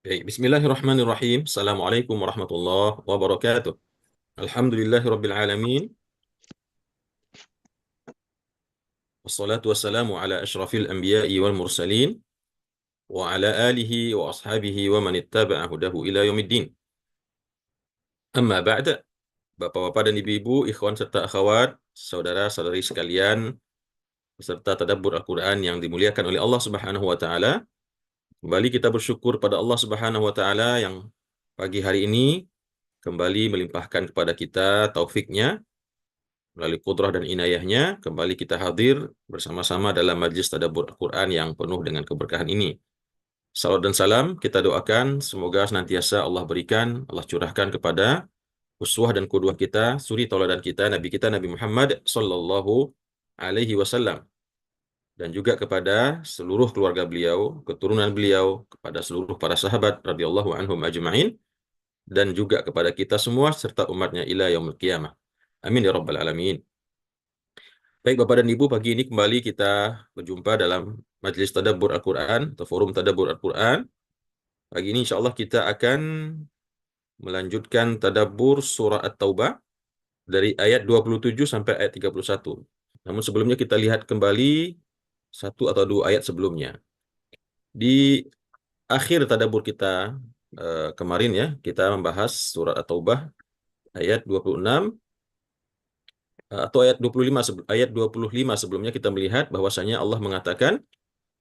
Baik, bismillahirrahmanirrahim. Assalamualaikum warahmatullahi wabarakatuh. Alhamdulillahirabbil alamin. Wassalatu wassalamu ala asyrafil anbiya'i wal mursalin wa ala alihi wa ashabihi wa man ittaba'a hudahu ila yaumiddin. Amma ba'da, Bapak-bapak dan ibu-ibu, ikhwan serta akhwat, saudara-saudari sekalian, peserta tadabbur Al-Qur'an yang dimuliakan oleh Allah Subhanahu wa taala. Kembali kita bersyukur pada Allah Subhanahu wa taala yang pagi hari ini kembali melimpahkan kepada kita taufiknya melalui kudrah dan inayahnya, kembali kita hadir bersama-sama dalam majlis tadabbur Al-Quran yang penuh dengan keberkahan ini. Salawat dan salam kita doakan semoga senantiasa Allah berikan, Allah curahkan kepada uswah dan qudwah kita, suri tauladan kita Nabi Muhammad sallallahu alaihi wasallam, dan juga kepada seluruh keluarga beliau, keturunan beliau, kepada seluruh para sahabat radhiyallahu anhum ajma'in, dan juga kepada kita semua serta umatnya ila yaumil qiyamah. Amin ya rabbal alamin. Baik Bapak dan Ibu, pagi ini kembali kita berjumpa dalam Majelis Tadabbur Al-Quran atau Forum Tadabbur Al-Quran. Pagi ini insya Allah kita akan melanjutkan Tadabbur Surah At-Taubah dari ayat 27 sampai ayat 31. Namun sebelumnya kita lihat kembali satu atau dua ayat sebelumnya. Di akhir Tadabbur kita kemarin ya, kita membahas Surah At-Taubah ayat 26 atau ayat 25, ayat 25 sebelumnya kita melihat bahwasanya Allah mengatakan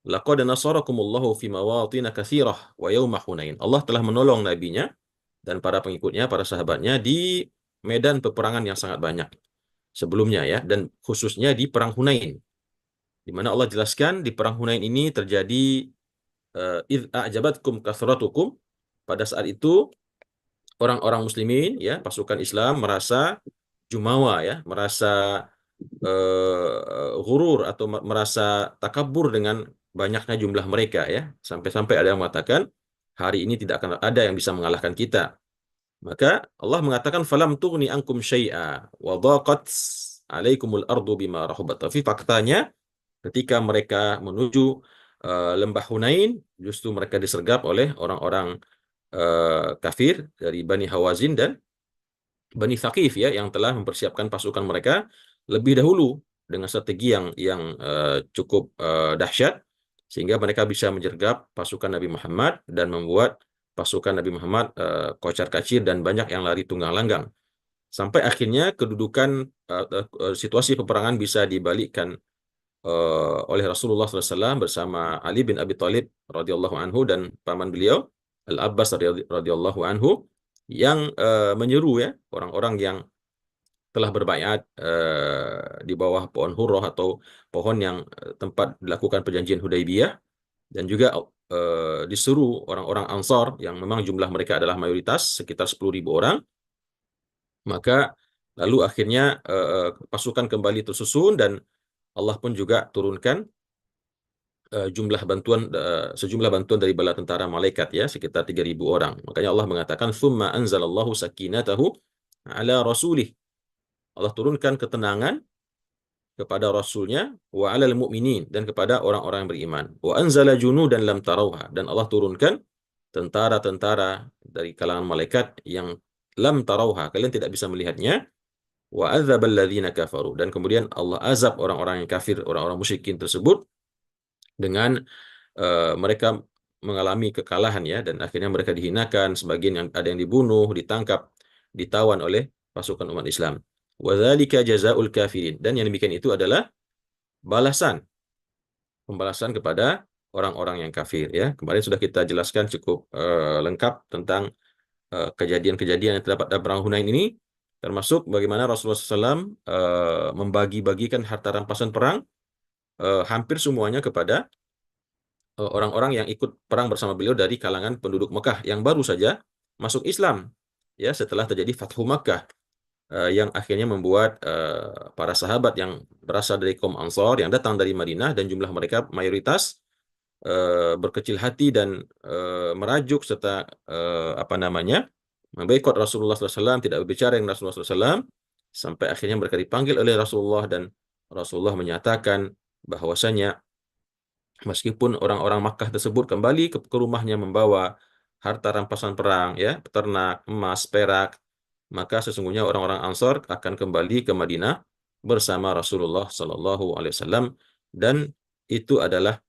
laqad nasarakumullahu fi mawatin katsirah wa yauma Hunain. Allah telah menolong nabinya dan para pengikutnya, para sahabatnya di medan peperangan yang sangat banyak sebelumnya ya, dan khususnya di perang Hunain. Di mana Allah jelaskan di perang Hunain ini terjadi idz a'jabatkum kathratukum, pada saat itu orang-orang muslimin ya, pasukan Islam merasa jumawa ya, merasa ghurur atau merasa takabur dengan banyaknya jumlah mereka ya, sampai-sampai ada yang mengatakan hari ini tidak akan ada yang bisa mengalahkan kita. Maka Allah mengatakan falam tughni ankum syai'a wa dhaqat alaikumul ardu bima rahubat. Tapi faktanya ketika mereka menuju lembah Hunain, justru mereka disergap oleh orang-orang kafir dari Bani Hawazin dan Bani Thaqif ya, yang telah mempersiapkan pasukan mereka lebih dahulu dengan strategi yang cukup dahsyat, sehingga mereka bisa menyergap pasukan Nabi Muhammad dan membuat pasukan Nabi Muhammad kocar-kacir dan banyak yang lari tunggang langgang. Sampai akhirnya kedudukan situasi peperangan bisa dibalikkan oleh Rasulullah SAW bersama Ali bin Abi Thalib radhiyallahu anhu dan paman beliau Al-Abbas radhiyallahu anhu, yang menyeru ya orang-orang yang telah berbaiat di bawah pohon hurrah atau pohon yang tempat dilakukan perjanjian Hudaibiyah, dan juga disuruh orang-orang Ansar yang memang jumlah mereka adalah mayoritas sekitar 10.000 orang. Maka lalu akhirnya pasukan kembali tersusun dan Allah pun juga turunkan sejumlah bantuan dari bala tentara malaikat ya, sekitar 3.000 orang. Makanya Allah mengatakan tsumma anzalallahu sakinatahu ala rasulih. Allah turunkan ketenangan kepada rasulnya wa alal mu'minin, dan kepada orang-orang yang beriman. Wa anzala junudan lam tarauha, dan Allah turunkan tentara-tentara dari kalangan malaikat yang lam tarauha, kalian tidak bisa melihatnya. Wa adzabal ladzina kafaru, dan kemudian Allah azab orang-orang yang kafir, orang-orang musyrikin tersebut dengan mereka mengalami kekalahan ya, dan akhirnya mereka dihinakan, sebagian yang ada yang dibunuh, ditangkap, ditawan oleh pasukan umat Islam. Wa dzalika jazaa'ul kafirin, dan yang demikian itu adalah pembalasan kepada orang-orang yang kafir ya. Kemarin sudah kita jelaskan cukup lengkap tentang kejadian-kejadian yang terdapat dalam perang Hunain ini, termasuk bagaimana Rasulullah SAW membagi-bagikan harta rampasan perang hampir semuanya kepada orang-orang yang ikut perang bersama beliau dari kalangan penduduk Mekah yang baru saja masuk Islam ya, setelah terjadi Fathu Makkah, yang akhirnya membuat para sahabat yang berasal dari kaum Ansar yang datang dari Madinah dan jumlah mereka mayoritas berkecil hati dan merajuk serta memboikot Rasulullah SAW, tidak berbicara dengan Rasulullah SAW, sampai akhirnya mereka dipanggil oleh Rasulullah, dan Rasulullah menyatakan bahwasanya meskipun orang-orang Makkah tersebut kembali ke rumahnya membawa harta rampasan perang, ya, peternak, emas, perak, maka sesungguhnya orang-orang Ansor akan kembali ke Madinah bersama Rasulullah Shallallahu Alaihi Wasallam, dan itu adalah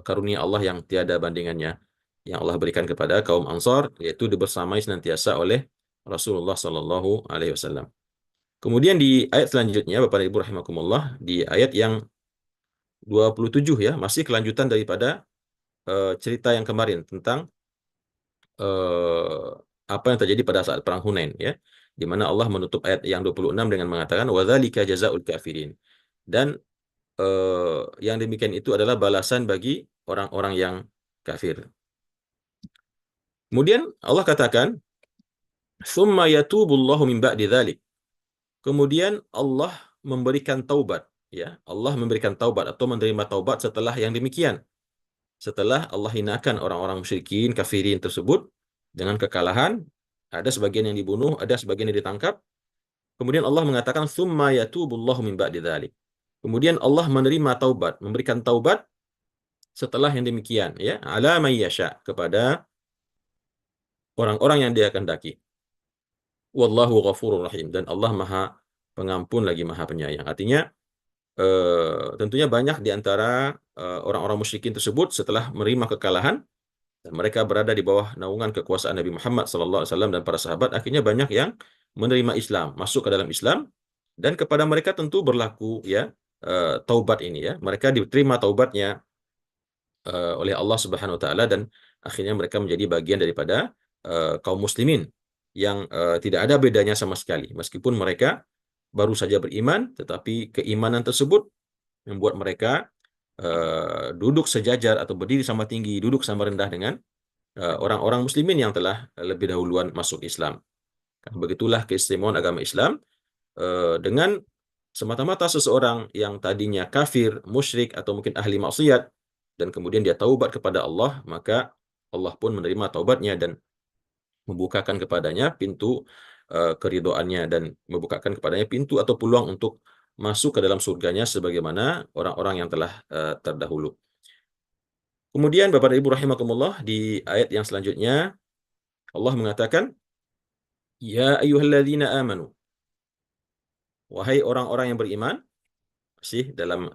karunia Allah yang tiada bandingannya yang Allah berikan kepada kaum Ansor, yaitu dibersamai senantiasa oleh Rasulullah Shallallahu Alaihi Wasallam. Kemudian di ayat selanjutnya, Bapak dan Ibu rahimakumullah, di ayat yang 27 ya, masih kelanjutan daripada cerita yang kemarin tentang eh, apa yang terjadi pada saat perang Hunain ya, di mana Allah menutup ayat yang 26 dengan mengatakan wadzalika jazaul kafirin. Dan yang demikian itu adalah balasan bagi orang-orang yang kafir. Kemudian Allah katakan summa yatubullahu min ba'di dzalik. Kemudian Allah memberikan taubat ya. Allah memberikan taubat atau menerima taubat setelah yang demikian. Setelah Allah hinakan orang-orang musyrikin, kafirin tersebut dengan kekalahan, ada sebagian yang dibunuh, ada sebagian yang ditangkap. Kemudian Allah mengatakan summa yatubullahu min ba'di dzalik. Kemudian Allah menerima taubat, memberikan taubat setelah yang demikian ya, ala may yasha, kepada orang-orang yang Dia kehendaki. Wallahu ghafurur rahim, dan Allah Maha Pengampun lagi Maha Penyayang. Artinya tentunya banyak di antara orang-orang musyrikin tersebut setelah menerima kekalahan dan mereka berada di bawah naungan kekuasaan Nabi Muhammad SAW dan para sahabat, akhirnya banyak yang menerima Islam, masuk ke dalam Islam, dan kepada mereka tentu berlaku ya taubat ini ya. Mereka diterima taubatnya oleh Allah Subhanahu wa taala, dan akhirnya mereka menjadi bagian daripada kaum muslimin yang tidak ada bedanya sama sekali. Meskipun mereka baru saja beriman, tetapi keimanan tersebut membuat mereka duduk sejajar atau berdiri sama tinggi, duduk sama rendah dengan orang-orang muslimin yang telah lebih dahuluan masuk Islam. Begitulah keistimewaan agama Islam. Dengan semata-mata seseorang yang tadinya kafir, musyrik, atau mungkin ahli maksiat, dan kemudian dia taubat kepada Allah, maka Allah pun menerima taubatnya dan membukakan kepadanya pintu keridhoannya, dan membukakan kepadanya pintu atau peluang untuk masuk ke dalam surganya sebagaimana orang-orang yang telah terdahulu. Kemudian Bapak dan Ibu rahimakumullah, di ayat yang selanjutnya Allah mengatakan ya ayyuhalladzina amanu, wahai orang-orang yang beriman, sih dalam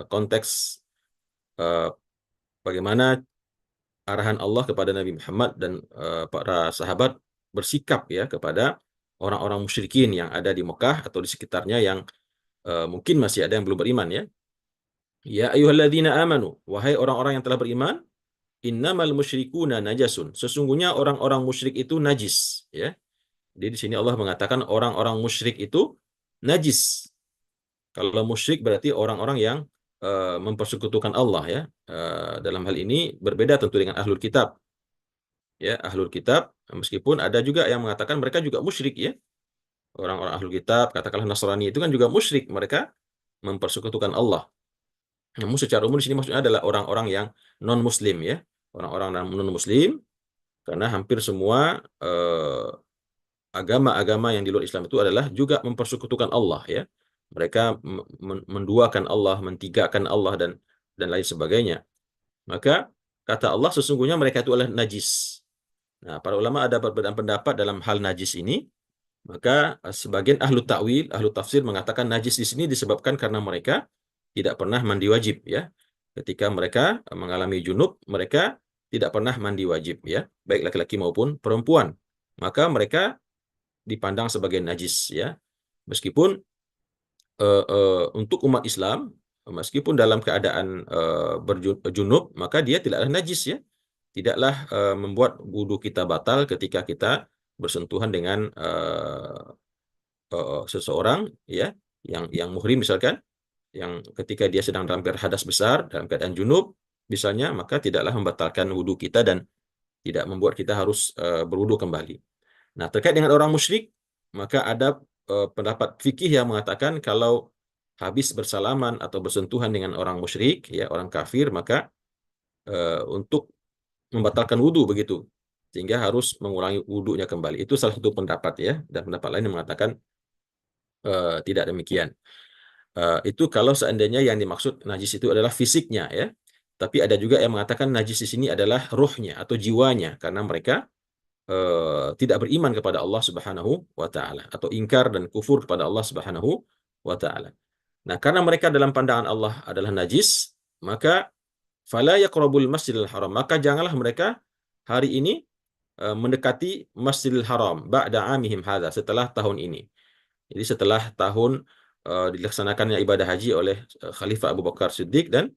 konteks uh, bagaimana arahan Allah kepada Nabi Muhammad dan para sahabat bersikap ya kepada orang-orang musyrikin yang ada di Mekah atau di sekitarnya yang mungkin masih ada yang belum beriman ya. Ya ayyuhalladzina amanu, wahai orang-orang yang telah beriman, innamal musyrikuna najasun. Sesungguhnya orang-orang musyrik itu najis ya. Jadi di sini Allah mengatakan orang-orang musyrik itu najis. Kalau musyrik berarti orang-orang yang mempersekutukan Allah ya. Dalam hal ini berbeda tentu dengan ahlul kitab. Ya, ahlul kitab meskipun ada juga yang mengatakan mereka juga musyrik ya. Orang-orang ahlul kitab, katakanlah Nasrani, itu kan juga musyrik, mereka mempersekutukan Allah. Namun secara umum di sini maksudnya adalah orang-orang yang non muslim ya. Orang-orang non muslim, karena hampir semua agama-agama yang di luar Islam itu adalah juga mempersekutukan Allah ya. Mereka menduakan Allah, mentigakan Allah, dan lain sebagainya. Maka kata Allah sesungguhnya mereka itu adalah najis. Nah, para ulama ada perbedaan pendapat dalam hal najis ini. Maka sebagian ahlu ta'wil, ahlu tafsir mengatakan najis di sini disebabkan karena mereka tidak pernah mandi wajib ya. Ketika mereka mengalami junub, mereka tidak pernah mandi wajib ya, baik laki-laki maupun perempuan. Maka mereka dipandang sebagai najis ya. Meskipun untuk umat Islam, meskipun dalam keadaan berjunub, maka dia tidaklah najis ya. Tidaklah membuat wudu kita batal ketika kita bersentuhan dengan seseorang ya, yang muhrim misalkan, yang ketika dia sedang dalam hadas besar, dalam keadaan junub misalnya, maka tidaklah membatalkan wudu kita dan tidak membuat kita harus berwudu kembali. Nah, terkait dengan orang musyrik, maka ada pendapat fikih yang mengatakan kalau habis bersalaman atau bersentuhan dengan orang musyrik ya, orang kafir, maka untuk membatalkan wudu begitu, sehingga harus mengulangi wudunya kembali. Itu salah satu pendapat ya, dan pendapat lain yang mengatakan tidak demikian. Itu kalau seandainya yang dimaksud najis itu adalah fisiknya ya. Tapi ada juga yang mengatakan najis di sini adalah ruhnya atau jiwanya, karena mereka tidak beriman kepada Allah Subhanahu wa taala atau ingkar dan kufur kepada Allah Subhanahu wa taala. Nah, karena mereka dalam pandangan Allah adalah najis, maka fala yaqrabul Masjidil Haram. Maka janganlah mereka hari ini mendekati Masjidil Haram ba'da amihim hadza, setelah tahun ini. Jadi setelah tahun dilaksanakannya ibadah haji oleh Khalifah Abu Bakar Siddiq dan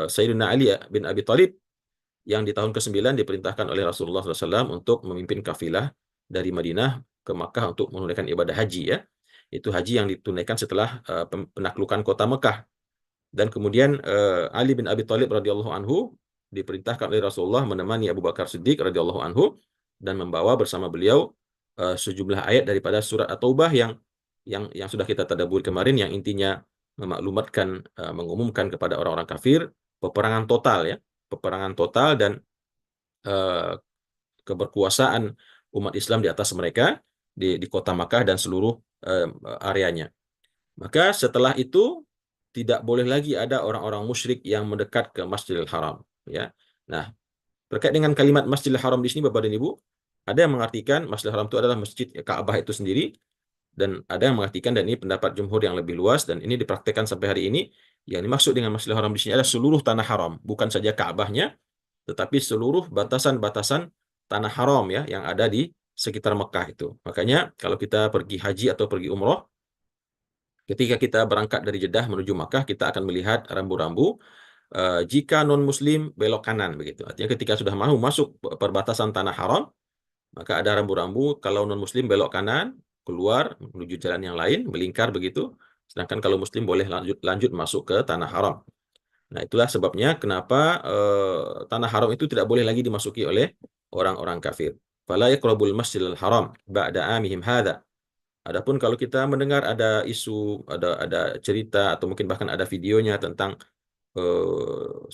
Sayyidina Ali bin Abi Thalib, yang di tahun ke-9 diperintahkan oleh Rasulullah SAW untuk memimpin kafilah dari Madinah ke Makkah untuk menunaikan ibadah haji, ya. Itu haji yang ditunaikan setelah penaklukan kota Mekah. Dan kemudian Ali bin Abi Thalib radhiyallahu anhu diperintahkan oleh Rasulullah menemani Abu Bakar Siddiq radhiyallahu anhu dan membawa bersama beliau sejumlah ayat daripada surat At-Taubah yang sudah kita tadabbur kemarin, yang intinya memaklumatkan, mengumumkan kepada orang-orang kafir peperangan total, ya, peperangan total dan keberkuasaan umat Islam di atas mereka di kota Makkah dan seluruh areanya. Maka setelah itu tidak boleh lagi ada orang-orang musyrik yang mendekat ke Masjidil Haram, ya. Nah, terkait dengan kalimat Masjidil Haram di sini, Bapak dan Ibu, ada yang mengartikan Masjidil Haram itu adalah masjid Ka'bah itu sendiri, dan ada yang mengartikan, dan ini pendapat jumhur yang lebih luas dan ini dipraktekkan sampai hari ini, yang dimaksud dengan Masjidil Haram di sini adalah seluruh tanah haram, bukan saja Ka'bahnya, tetapi seluruh batasan-batasan tanah haram, ya, yang ada di sekitar Mekah itu. Makanya kalau kita pergi haji atau pergi umroh, ketika kita berangkat dari Jeddah menuju Makkah, kita akan melihat rambu-rambu. Jika non-muslim belok kanan, begitu. Artinya ketika sudah mau masuk perbatasan tanah haram, maka ada rambu-rambu, kalau non-muslim belok kanan, keluar menuju jalan yang lain, melingkar begitu. Sedangkan kalau muslim boleh lanjut masuk ke tanah haram. Nah, itulah sebabnya kenapa tanah haram itu tidak boleh lagi dimasuki oleh orang-orang kafir. Fala yaqrabul Masjidil Haram ba'da amihim hadza. Adapun kalau kita mendengar ada isu, ada cerita atau mungkin bahkan ada videonya tentang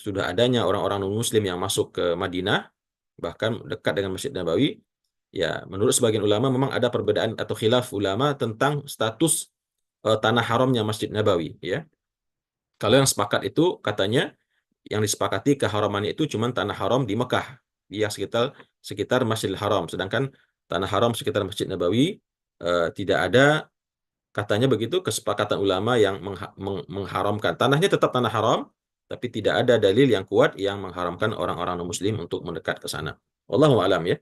sudah adanya orang-orang non-muslim yang masuk ke Madinah, bahkan dekat dengan Masjid Nabawi, ya, menurut sebagian ulama memang ada perbedaan atau khilaf ulama tentang status tanah haramnya Masjid Nabawi, ya. Kalau yang sepakat itu katanya yang disepakati keharamannya itu cuma tanah haram di Mekah, yang sekitar Masjidil Haram, sedangkan tanah haram sekitar Masjid Nabawi tidak ada, katanya begitu, kesepakatan ulama yang mengharamkan. Tanahnya tetap tanah haram, tapi tidak ada dalil yang kuat yang mengharamkan orang-orang non-muslim untuk mendekat ke sana. Wallahu a'lam, ya.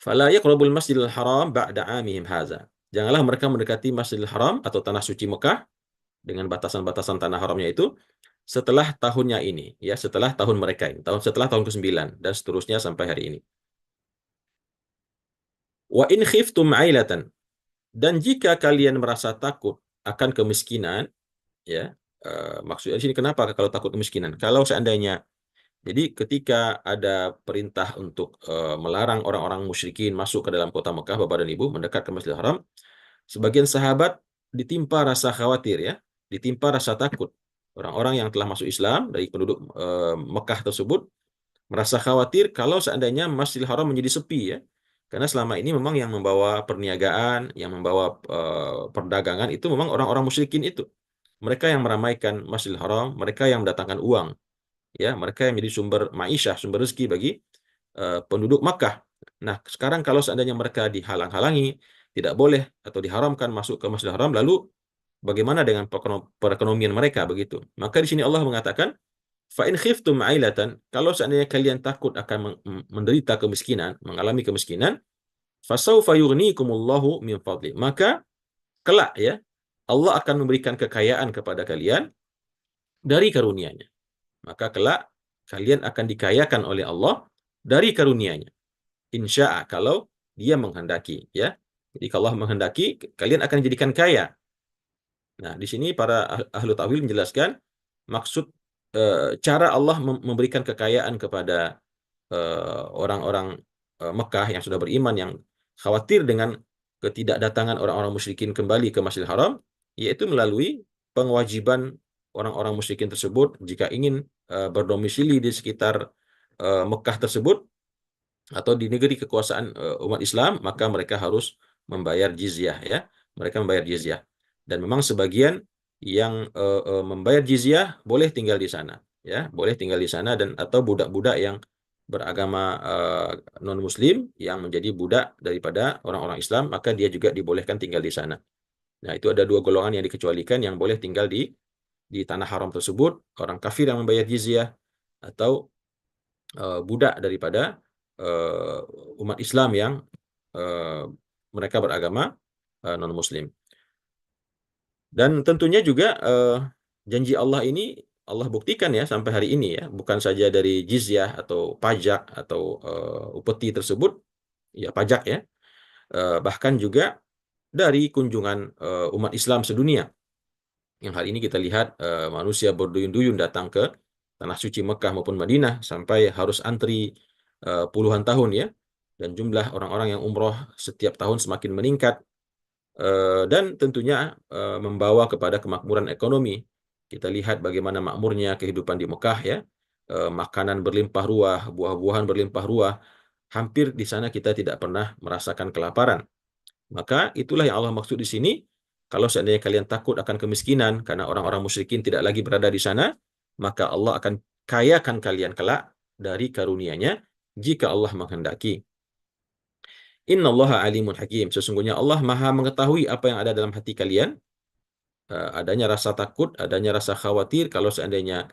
Fala yaqrabul Masjidil Haram ba'da 'amihim hadza. Janganlah mereka mendekati Masjidil Haram atau tanah suci Mekah dengan batasan-batasan tanah haramnya itu setelah tahunnya ini, ya, setelah tahun mereka ini, setelah tahun ke-9 dan seterusnya sampai hari ini. Wa in khiftum 'ailatan, dan jika kalian merasa takut akan kemiskinan, ya, maksudnya di sini kenapa kalau takut kemiskinan? Kalau seandainya, jadi ketika ada perintah untuk melarang orang-orang musyrikin masuk ke dalam kota Mekah, Bapak dan Ibu, mendekat ke Masjidil Haram, sebagian sahabat ditimpa rasa khawatir, ya, ditimpa rasa takut. Orang-orang yang telah masuk Islam dari penduduk Mekah tersebut merasa khawatir kalau seandainya Masjidil Haram menjadi sepi, ya. Karena selama ini memang yang membawa perniagaan, yang membawa perdagangan itu memang orang-orang musyrikin itu. Mereka yang meramaikan Masjidil Haram, mereka yang mendatangkan uang, ya, mereka yang menjadi sumber ma'isyah, sumber rezeki bagi penduduk Makkah. Nah, sekarang kalau seandainya mereka dihalang-halangi, tidak boleh atau diharamkan masuk ke Masjidil Haram, lalu bagaimana dengan perekonomian mereka, begitu? Maka di sini Allah mengatakan, fa in khiftum ailatan, kalau seandainya kalian takut akan menderita kemiskinan, mengalami kemiskinan, fasaufa yughnikumullahu min fadli. Maka kelak, ya, Allah akan memberikan kekayaan kepada kalian dari karunia-Nya. Maka kelak kalian akan dikayakan oleh Allah dari karunia-Nya. Insya'a, kalau Dia menghendaki, ya. Jadi kalau Allah menghendaki, kalian akan dijadikan kaya. Nah, di sini para ahlu ta'wil menjelaskan maksud cara Allah memberikan kekayaan kepada orang-orang Mekah yang sudah beriman, yang khawatir dengan ketidakdatangan orang-orang musyrikin kembali ke Masjidil Haram, yaitu melalui pengewajiban orang-orang musyrikin tersebut jika ingin berdomisili di sekitar Mekah tersebut atau di negeri kekuasaan umat Islam, maka mereka harus membayar jizyah, ya. Mereka membayar jizyah. Dan memang sebagian yang membayar jizyah boleh tinggal di sana. ya boleh tinggal di sana, dan atau budak-budak yang beragama non-Muslim yang menjadi budak daripada orang-orang Islam, maka dia juga dibolehkan tinggal di sana. Nah, itu ada dua golongan yang dikecualikan yang boleh tinggal di tanah haram tersebut: orang kafir yang membayar jizyah, atau budak daripada uh, umat Islam yang uh, mereka beragama non-Muslim. Dan tentunya juga janji Allah ini Allah buktikan ya sampai hari ini ya, bukan saja dari jizyah atau pajak atau upeti tersebut, ya pajak ya, bahkan juga dari kunjungan umat Islam sedunia. Yang hari ini kita lihat manusia berduyun-duyun datang ke tanah suci Mekah maupun Madinah sampai harus antri puluhan tahun ya. Dan jumlah orang-orang yang umroh setiap tahun semakin meningkat, dan tentunya membawa kepada kemakmuran ekonomi. Kita lihat bagaimana makmurnya kehidupan di Mekah ya. Makanan berlimpah ruah, buah-buahan berlimpah ruah. Hampir di sana kita tidak pernah merasakan kelaparan. Maka itulah yang Allah maksud di sini. Kalau seandainya kalian takut akan kemiskinan karena orang-orang musyrikin tidak lagi berada di sana, maka Allah akan kayakan kalian kelak dari karunia-Nya jika Allah menghendaki. Innallaha alimun hakim. Sesungguhnya Allah Maha mengetahui apa yang ada dalam hati kalian. Adanya rasa takut, adanya rasa khawatir kalau seandainya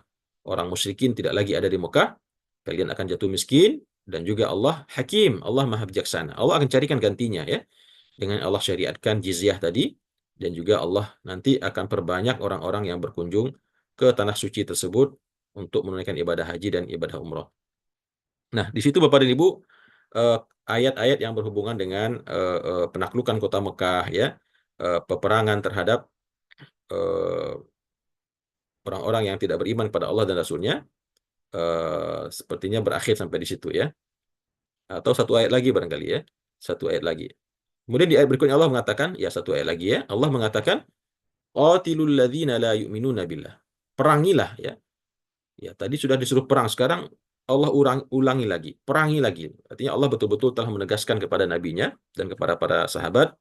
orang musyrikin tidak lagi ada di Mekah, kalian akan jatuh miskin. Dan juga Allah Hakim, Allah Maha bijaksana. Allah akan carikan gantinya ya, dengan Allah syariatkan jizyah tadi, dan juga Allah nanti akan perbanyak orang-orang yang berkunjung ke tanah suci tersebut untuk menunaikan ibadah haji dan ibadah umroh. Nah, di situ Bapak dan Ibu, eh, ayat-ayat yang berhubungan dengan penaklukan kota Mekah ya, peperangan terhadap eh, orang-orang yang tidak beriman kepada Allah dan Rasul-Nya, sepertinya berakhir sampai di situ ya. Atau satu ayat lagi barangkali ya, satu ayat lagi. Kemudian di ayat berikutnya Allah mengatakan, ya satu ayat lagi ya, Allah mengatakan, qatilul ladzina la yu'minuna billah. Perangilah ya. Ya, tadi sudah disuruh perang, sekarang Allah ulangi lagi, perangi lagi. Artinya Allah betul-betul telah menegaskan kepada nabinya dan kepada para sahabat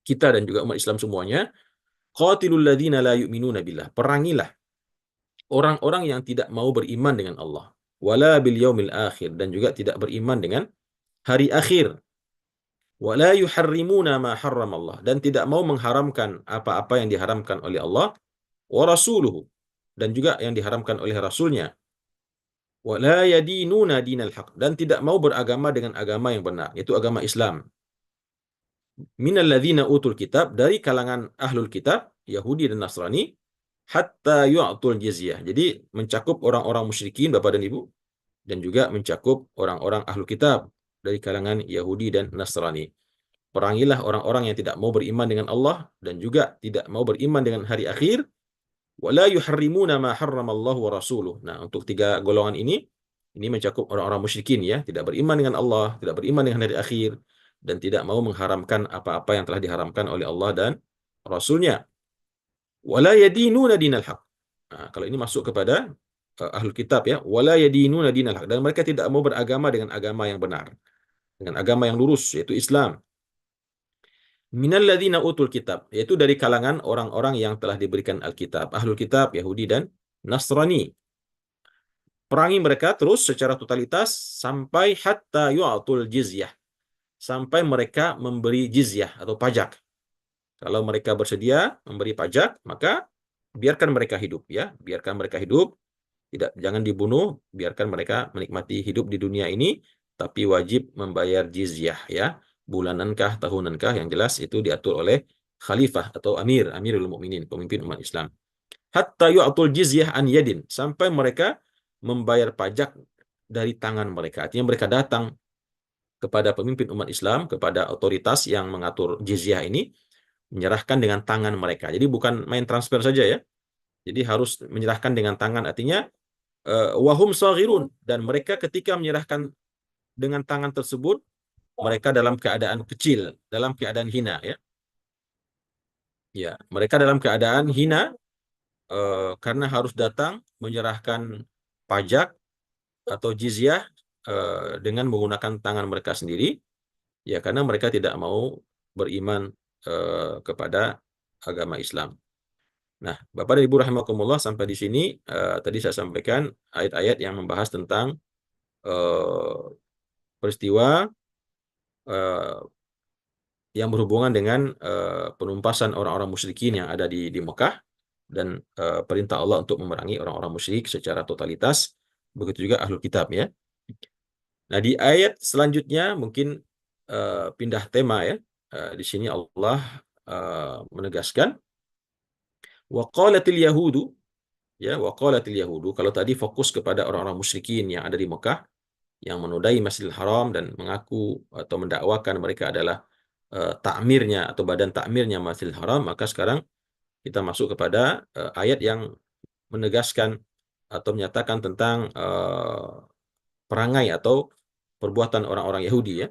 kita dan juga umat Islam semuanya, qatilul ladzina la yu'minuna billah. Perangilah orang-orang yang tidak mau beriman dengan Allah, wala bil yaumil akhir, dan juga tidak beriman dengan hari akhir, wala yuharrimuna ma harramallah, dan tidak mau mengharamkan apa-apa yang diharamkan oleh Allah, wa rasuluhu, dan juga yang diharamkan oleh rasulnya, wala yadinuna dinal haq, dan tidak mau beragama dengan agama yang benar, yaitu agama Islam. Minal ladzina utul kitab, dari kalangan ahlul kitab, Yahudi dan Nasrani, hatta yu'tul jizyah. Jadi mencakup orang-orang musyrikin Bapak dan Ibu, dan juga mencakup orang-orang ahlul kitab dari kalangan Yahudi dan Nasrani. Perangilah orang-orang yang tidak mau beriman dengan Allah dan juga tidak mau beriman dengan hari akhir, wala yuharrimuna ma harramallahu wa rasuluh. Nah, untuk tiga golongan ini mencakup orang-orang musyrikin ya, tidak beriman dengan Allah, tidak beriman dengan hari akhir, dan tidak mau mengharamkan apa-apa yang telah diharamkan oleh Allah dan Rasulnya. Wala yadinuna dinal haq. Nah, kalau ini masuk kepada ahlul kitab ya, wala yadinuna dinal haq, dan mereka tidak mau beragama dengan agama yang benar, dengan agama yang lurus, yaitu Islam. Minal ladzina utul kitab, yaitu dari kalangan orang-orang yang telah diberikan Alkitab, ahlul kitab, Yahudi dan Nasrani. Perangi mereka terus secara totalitas sampai hatta yu'atul jizyah, sampai mereka memberi jizyah atau pajak. Kalau mereka bersedia memberi pajak, maka biarkan mereka hidup ya, biarkan mereka hidup, jangan dibunuh, biarkan mereka menikmati hidup di dunia ini, tapi wajib membayar jizyah ya, bulanankah, tahunankah, yang jelas itu diatur oleh khalifah atau amirul mukminin, pemimpin umat Islam. Hatta yu'atul jizyah an yadin, sampai mereka membayar pajak dari tangan mereka. Artinya mereka datang kepada pemimpin umat Islam, kepada otoritas yang mengatur jizyah ini, menyerahkan dengan tangan mereka. Jadi bukan main transfer saja ya. Jadi harus menyerahkan dengan tangan, artinya wahum saghirun, dan mereka ketika menyerahkan dengan tangan tersebut, mereka dalam keadaan kecil, dalam keadaan hina ya. Ya, mereka dalam keadaan hina karena harus datang menyerahkan pajak atau jizyah dengan menggunakan tangan mereka sendiri, ya karena mereka tidak mau beriman kepada agama Islam. Nah, Bapak dan Ibu rahimakumullah, sampai di sini tadi saya sampaikan ayat-ayat yang membahas tentang eh, peristiwa eh, yang berhubungan dengan penumpasan orang-orang musyrikin yang ada di Mekah dan perintah Allah untuk memerangi orang-orang musyrik secara totalitas. Begitu juga ahlul kitab ya. Nah, di ayat selanjutnya mungkin pindah tema ya. Di sini Allah menegaskan waqalatil yahudu, ya, waqalatil yahudu. Kalau tadi fokus kepada orang-orang musyrikin yang ada di Mekah yang menodai Masjidil Haram dan mengaku atau mendakwakan mereka adalah takmirnya atau badan takmirnya Masjidil Haram, maka sekarang kita masuk kepada ayat yang menegaskan atau menyatakan tentang perangai atau perbuatan orang-orang Yahudi ya.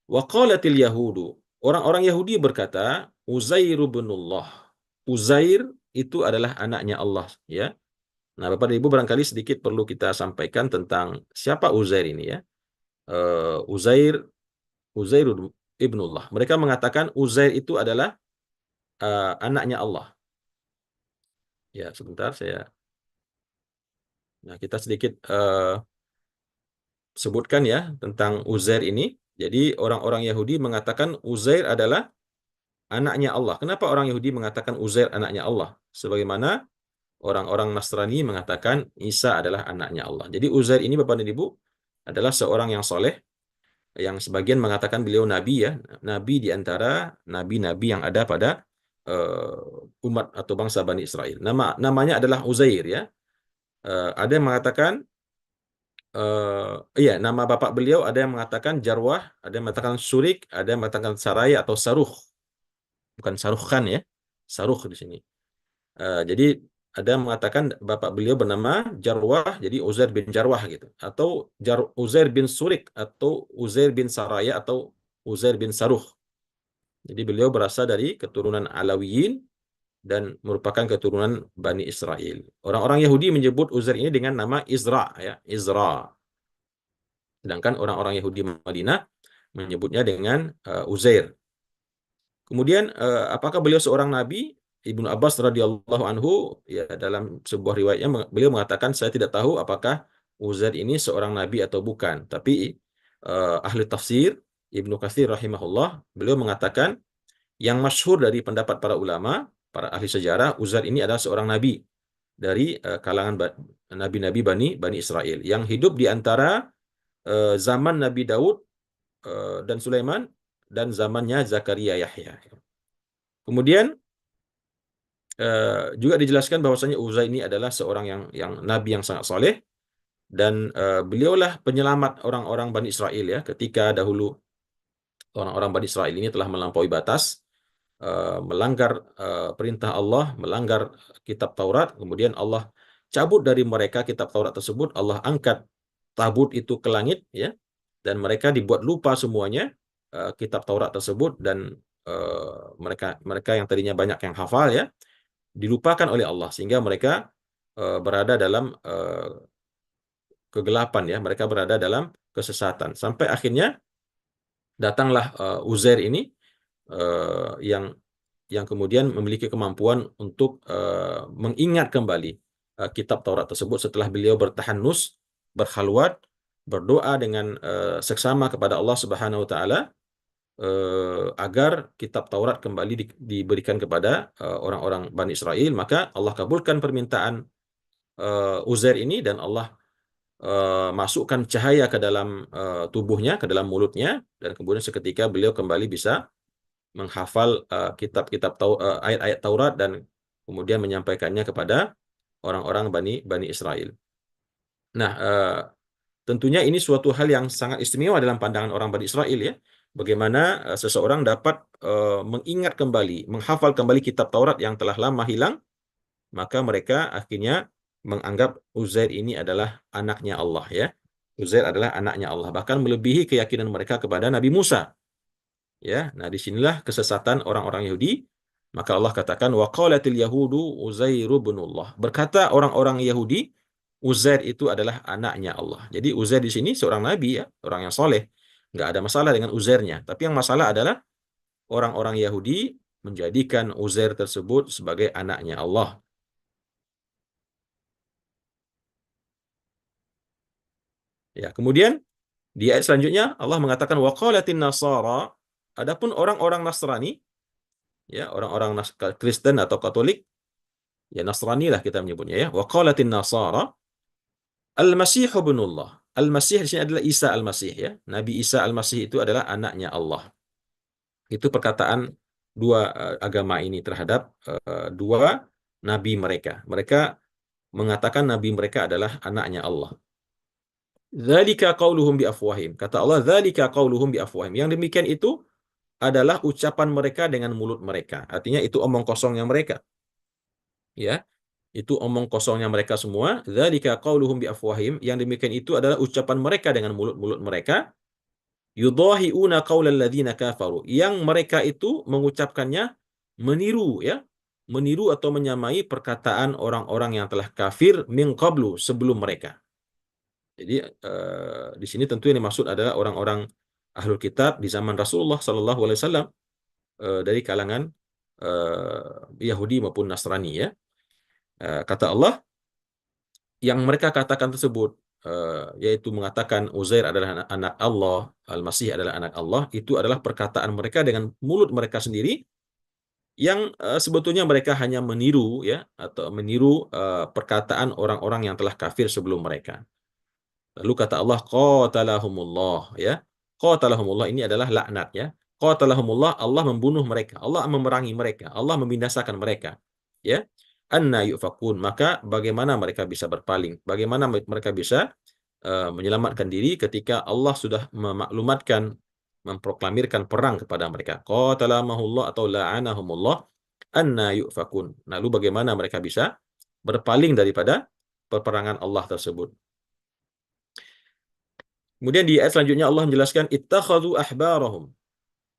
Wa qalatil yahudu. Orang-orang Yahudi berkata, Uzair ibnullah. Uzair itu adalah anaknya Allah ya. Nah, Bapak dan Ibu barangkali sedikit perlu kita sampaikan tentang siapa Uzair ini ya. Uzair Uzair ibnullah. Mereka mengatakan Uzair itu adalah anaknya Allah. Ya, sebentar saya. Nah, kita sedikit sebutkan ya tentang Uzair ini. Jadi orang-orang Yahudi mengatakan Uzair adalah anaknya Allah. Kenapa orang Yahudi mengatakan Uzair anaknya Allah? Sebagaimana orang-orang Nasrani mengatakan Isa adalah anaknya Allah. Jadi Uzair ini Bapak dan Ibu adalah seorang yang soleh, yang sebagian mengatakan beliau nabi ya, nabi di antara nabi-nabi yang ada pada umat atau bangsa Bani Israel. Namanya adalah Uzair ya. Ada yang mengatakan iya, nama bapak beliau ada yang mengatakan Jarwah, ada yang mengatakan Surik, ada yang mengatakan Saraya atau Saruh. Bukan Saruh ya. Saruh di sini. Jadi ada yang mengatakan bapak beliau bernama Jarwah, jadi Uzair bin Jarwah gitu. Atau Uzair bin Surik, atau Uzair bin Saraya, atau Uzair bin Saruh. Jadi beliau berasal dari keturunan Alawiyin dan merupakan keturunan Bani Israel. Orang-orang Yahudi menyebut Uzair ini dengan nama Izra ya, Izra. Sedangkan orang-orang Yahudi Madinah menyebutnya dengan Uzair. Kemudian apakah beliau seorang nabi? Ibnu Abbas radhiyallahu anhu ya dalam sebuah riwayatnya beliau mengatakan saya tidak tahu apakah Uzair ini seorang nabi atau bukan. Tapi ahli tafsir Ibnu Katsir rahimahullah beliau mengatakan yang masyhur dari pendapat para ulama, para ahli sejarah, Uzair ini adalah seorang nabi dari kalangan nabi-nabi Bani Israel yang hidup di antara zaman Nabi Daud dan Sulaiman dan zamannya Zakaria Yahya. Kemudian juga dijelaskan bahwasanya Uzair ini adalah seorang yang nabi yang sangat soleh dan beliaulah penyelamat orang-orang Bani Israel ya ketika dahulu orang-orang Bani Israel ini telah melampaui batas, melanggar perintah Allah, melanggar kitab Taurat, kemudian Allah cabut dari mereka kitab Taurat tersebut, Allah angkat tabut itu ke langit ya, dan mereka dibuat lupa semuanya kitab Taurat tersebut dan mereka yang tadinya banyak yang hafal ya, dilupakan oleh Allah sehingga mereka berada dalam kegelapan ya, mereka berada dalam kesesatan sampai akhirnya datanglah Uzair ini yang kemudian memiliki kemampuan untuk mengingat kembali kitab Taurat tersebut setelah beliau bertahanus, berkhalwat, berdoa dengan seksama kepada Allah Subhanahu wa taala agar kitab Taurat kembali diberikan kepada orang-orang Bani Israel, maka Allah kabulkan permintaan Uzair ini dan Allah masukkan cahaya ke dalam tubuhnya, ke dalam mulutnya, dan kemudian seketika beliau kembali bisa menghafal kitab-kitab ayat-ayat Taurat dan kemudian menyampaikannya kepada orang-orang Bani Israel. Nah, tentunya ini suatu hal yang sangat istimewa dalam pandangan orang Bani Israel ya. Bagaimana seseorang dapat mengingat kembali, menghafal kembali kitab Taurat yang telah lama hilang, maka mereka akhirnya menganggap Uzair ini adalah anaknya Allah ya. Uzair adalah anaknya Allah, bahkan melebihi keyakinan mereka kepada Nabi Musa. Ya, nah disinilah kesesatan orang-orang Yahudi. Maka Allah katakan waqalatil yahudu Uzairu binullah. Berkata orang-orang Yahudi, Uzair itu adalah anaknya Allah. Jadi Uzair di sini seorang nabi ya, orang yang soleh. Nggak ada masalah dengan Uzairnya. Tapi yang masalah adalah orang-orang Yahudi menjadikan Uzair tersebut sebagai anaknya Allah. Ya, kemudian di ayat selanjutnya Allah mengatakan waqalatin nasara, adapun orang-orang Nasrani, ya, orang-orang Kristen atau Katolik, ya Nasrani lah kita menyebutnya, ya. Waqalatin nasara al-Masih ibnullah. Al-Masih di sini adalah Isa al-Masih, ya. Nabi Isa al-Masih itu adalah anaknya Allah. Itu perkataan dua agama ini terhadap dua nabi mereka. Mereka mengatakan nabi mereka adalah anaknya Allah. Dzalika qauluhum bi afwahim. Kata Allah, dzalika qauluhum bi afwahim. Yang demikian itu adalah ucapan mereka dengan mulut mereka. Artinya itu omong kosongnya mereka. Ya, itu omong kosongnya mereka semua. Dzalika qauluhum bi afwahim. Yang demikian itu adalah ucapan mereka dengan mulut-mulut mereka. Yudahiuna qaulal ladzina kafaru. Yang mereka itu mengucapkannya meniru, ya. Meniru atau menyamai perkataan orang-orang yang telah kafir min qablu, sebelum mereka. Jadi di sini tentu yang dimaksud adalah orang-orang ahlul kitab di zaman Rasulullah Shallallahu Alaihi Wasallam, dari kalangan Yahudi maupun Nasrani, ya. Kata Allah, yang mereka katakan tersebut, yaitu mengatakan Uzair adalah anak Allah, Al-Masih adalah anak Allah, itu adalah perkataan mereka dengan mulut mereka sendiri, yang sebetulnya mereka hanya meniru, ya, atau meniru perkataan orang-orang yang telah kafir sebelum mereka. Lalu kata Allah, qatalahumullah, ya. Qatalahumullah ini adalah laknat, ya. Qatalahumullah, Allah membunuh mereka, Allah memerangi mereka, Allah membinasakan mereka. Ya. Anna yufakun, maka bagaimana mereka bisa berpaling? Bagaimana mereka bisa menyelamatkan diri ketika Allah sudah memaklumatkan, memproklamirkan perang kepada mereka. Qatalahumullah atau la'anahumullah, anna yufakun. Lalu bagaimana mereka bisa berpaling daripada peperangan Allah tersebut? Kemudian di ayat selanjutnya Allah menjelaskan ittakhadhu ahbarahum.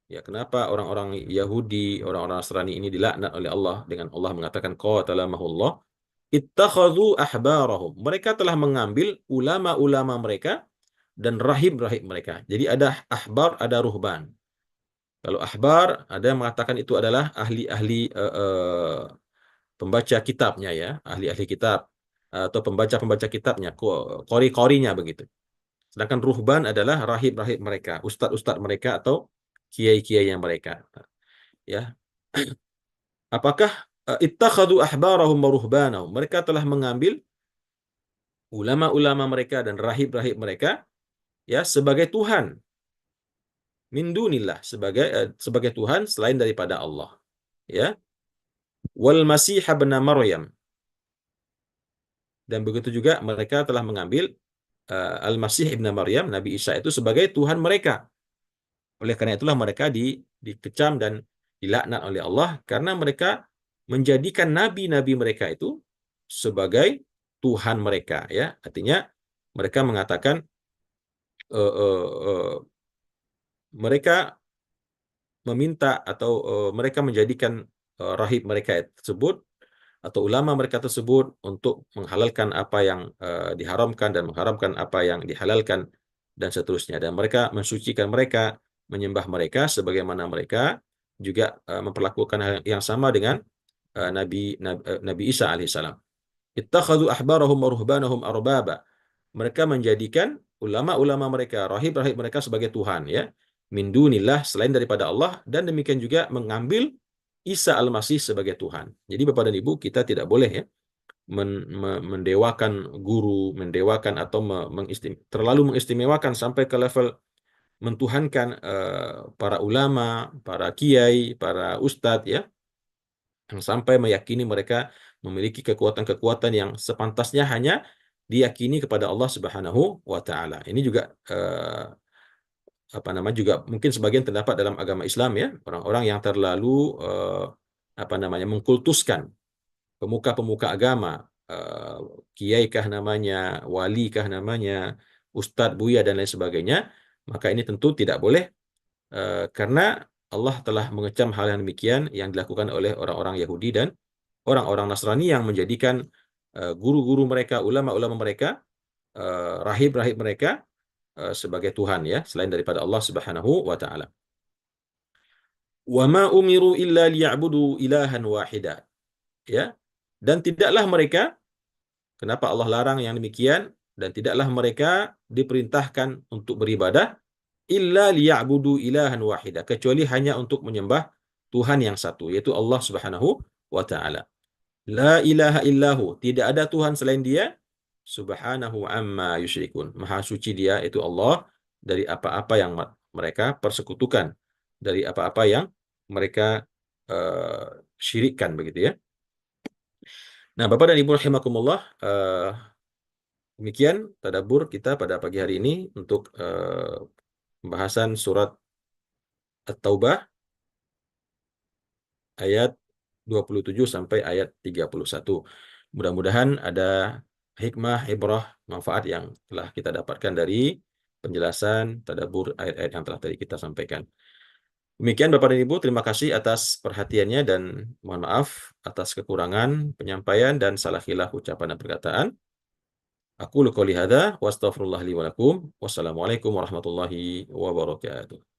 Ya, kenapa orang-orang Yahudi, orang-orang Nasrani ini dilaknat oleh Allah dengan Allah mengatakan qatalahumullah? Ittakhadhu ahbarahum. Mereka telah mengambil ulama-ulama mereka dan rahib-rahib mereka. Jadi ada ahbar, ada ruhban. Kalau ahbar, ada yang mengatakan itu adalah ahli-ahli pembaca kitabnya, ya, ahli-ahli kitab atau pembaca-pembaca kitabnya, qori-qorinya begitu. Sedangkan ruhban adalah rahib-rahib mereka, ustadz-ustadz mereka atau kiai-kiainya mereka. Ya. Apakah ittakhadhu ahbarahum wa ruhbanahum? Mereka telah mengambil ulama-ulama mereka dan rahib-rahib mereka, ya, sebagai Tuhan. Min dunillah, sebagai Tuhan selain daripada Allah. Ya. Wal Masih ibn Maryam. Dan begitu juga mereka telah mengambil Al-Masih ibn Maryam, Nabi Isa itu sebagai Tuhan mereka. Oleh karena itulah mereka dikecam dan dilaknat oleh Allah karena mereka menjadikan nabi-nabi mereka itu sebagai Tuhan mereka, ya. Artinya mereka mengatakan uh, uh, uh, mereka meminta atau mereka menjadikan rahib mereka tersebut atau ulama mereka tersebut untuk menghalalkan apa yang diharamkan dan mengharamkan apa yang dihalalkan dan seterusnya, dan mereka mensucikan mereka, menyembah mereka sebagaimana mereka juga memperlakukan hal yang sama dengan Nabi Isa alaihissalam. Ittakhadhu ahbarahum wa ruhbanahum arbaba. Mereka menjadikan ulama-ulama mereka, rahib-rahib mereka sebagai Tuhan, ya. Min dunillah, selain daripada Allah, dan demikian juga mengambil Isa al-Masih sebagai Tuhan. Jadi Bapak dan Ibu, kita tidak boleh, ya, mendewakan guru, mendewakan atau terlalu mengistimewakan sampai ke level mentuhankan para ulama, para kiai, para ustadz, ya, yang sampai meyakini mereka memiliki kekuatan-kekuatan yang sepantasnya hanya diyakini kepada Allah Subhanahu wa taala. Ini juga juga mungkin sebagian terdapat dalam agama Islam, ya, orang-orang yang terlalu mengkultuskan pemuka-pemuka agama, kiai kah namanya, wali kah namanya, ustadz, buya dan lain sebagainya. Maka ini tentu tidak boleh, karena Allah telah mengecam hal yang demikian yang dilakukan oleh orang-orang Yahudi dan orang-orang Nasrani yang menjadikan guru-guru mereka, ulama-ulama mereka, rahib-rahib mereka, sebagai Tuhan, ya, selain daripada Allah Subhanahu wa taala. Wa ma umiru illa liya'budu ilahan wahida. Ya. Dan tidaklah mereka, kenapa Allah larang yang demikian? Dan tidaklah mereka diperintahkan untuk beribadah illa liya'budu ilahan wahida, kecuali hanya untuk menyembah Tuhan yang satu, yaitu Allah Subhanahu wa taala. La ilaha illahu, tidak ada Tuhan selain Dia. Subhanahu amma yusyrikun. Maha suci Dia, itu Allah, dari apa-apa yang mereka persekutukan, dari apa-apa yang mereka eh, syirikkan, begitu ya. Nah, Bapak dan Ibu rahimakumullah, demikian tadabbur kita pada pagi hari ini untuk pembahasan surat At-Taubah ayat 27 sampai ayat 31. Mudah-mudahan ada hikmah, ibrah, manfaat yang telah kita dapatkan dari penjelasan tadabbur ayat-ayat yang telah tadi kita sampaikan. Demikian Bapak dan Ibu, terima kasih atas perhatiannya dan mohon maaf atas kekurangan penyampaian dan salah khilaf ucapan dan perkataan. Aku qouli hadza wa astaghfirullah li wa lakum. Wassalamualaikum warahmatullahi wabarakatuh.